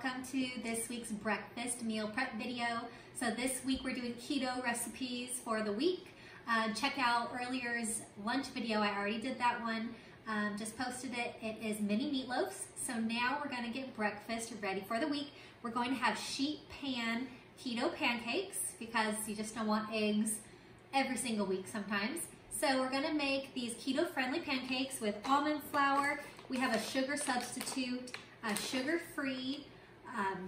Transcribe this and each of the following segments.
welcome to this week's breakfast meal prep video. So this week we're doing keto recipes for the week. Check out earlier's lunch video. I already did that one, just posted it. It is mini meatloafs. So now we're gonna get breakfast ready for the week. We're going to have sheet pan keto pancakes because you just don't want eggs every single week sometimes. So we're gonna make these keto-friendly pancakes with almond flour. We have a sugar substitute, sugar-free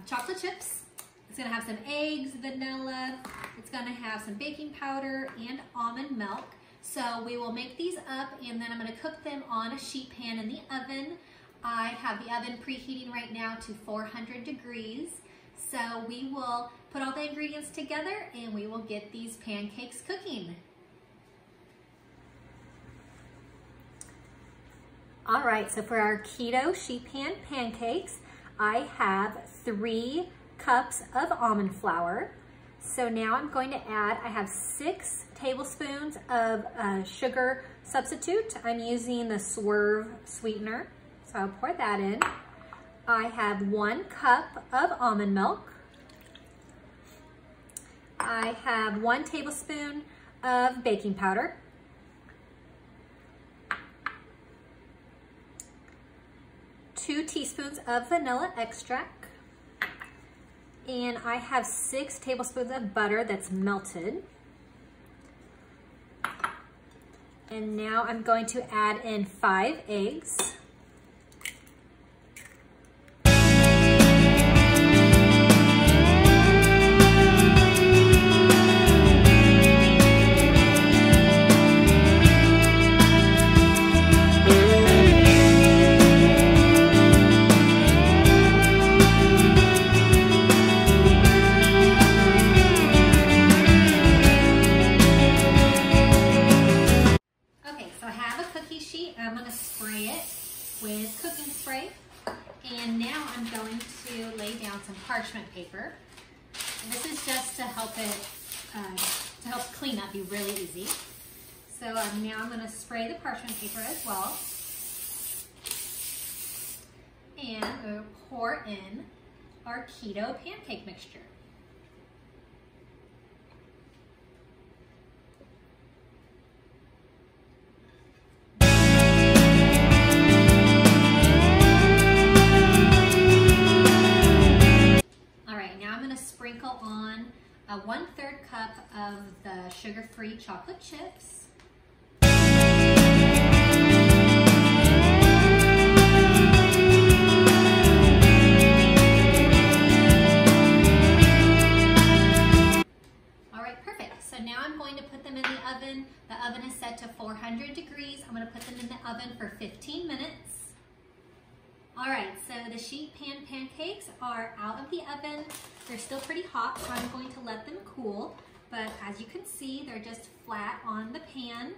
chocolate chips. It's gonna have some eggs, vanilla. It's gonna have some baking powder and almond milk. So we will make these up and then I'm gonna cook them on a sheet pan in the oven. I have the oven preheating right now to 400 degrees. So we will put all the ingredients together and we will get these pancakes cooking. All right, so for our keto sheet pan pancakes, I have 3 cups of almond flour. So now I'm going to add, I have 6 tablespoons of sugar substitute. I'm using the Swerve sweetener, so I'll pour that in. I have 1 cup of almond milk. I have 1 tablespoon of baking powder. 2 teaspoons of vanilla extract, and I have 6 tablespoons of butter that's melted. And now I'm going to add in 5 eggs. I'm going to spray it with cooking spray, and now I'm going to lay down some parchment paper. And this is just to help it clean up, be really easy. So now I'm going to spray the parchment paper as well, and I'm going to pour in our keto pancake mixture. Sprinkle on a 1/3 cup of the sugar-free chocolate chips. All right, perfect. So now I'm going to put them in the oven. The oven is set to 400 degrees. I'm going to put them in the oven for 15 minutes. All right, so the sheet pan pancakes are out of the oven. They're still pretty hot, so I'm going to let them cool. But as you can see, they're just flat on the pan.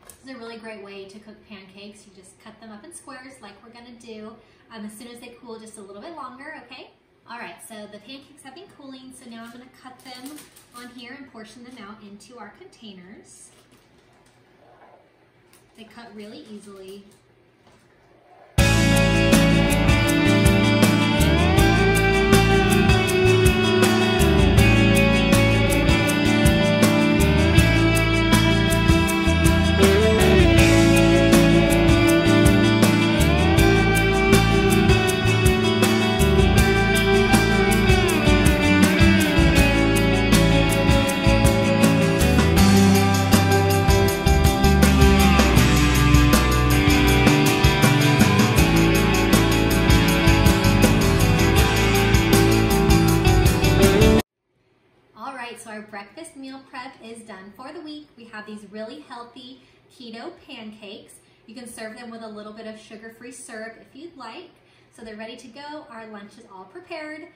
This is a really great way to cook pancakes. You just cut them up in squares like we're gonna do. As soon as they cool just a little bit longer, okay? All right, so the pancakes have been cooling, so now I'm gonna cut them on here and portion them out into our containers. They cut really easily. So our breakfast meal prep is done for the week. We have these really healthy keto pancakes. You can serve them with a little bit of sugar-free syrup if you'd like. So they're ready to go. Our lunch is all prepared.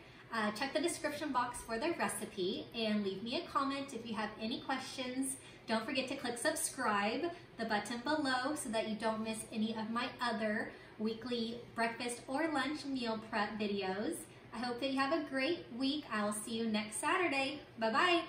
Check the description box for the recipe and leave me a comment if you have any questions. Don't forget to click subscribe, the button below, so that you don't miss any of my other weekly breakfast or lunch meal prep videos. I hope that you have a great week. I will see you next Saturday. Bye-bye.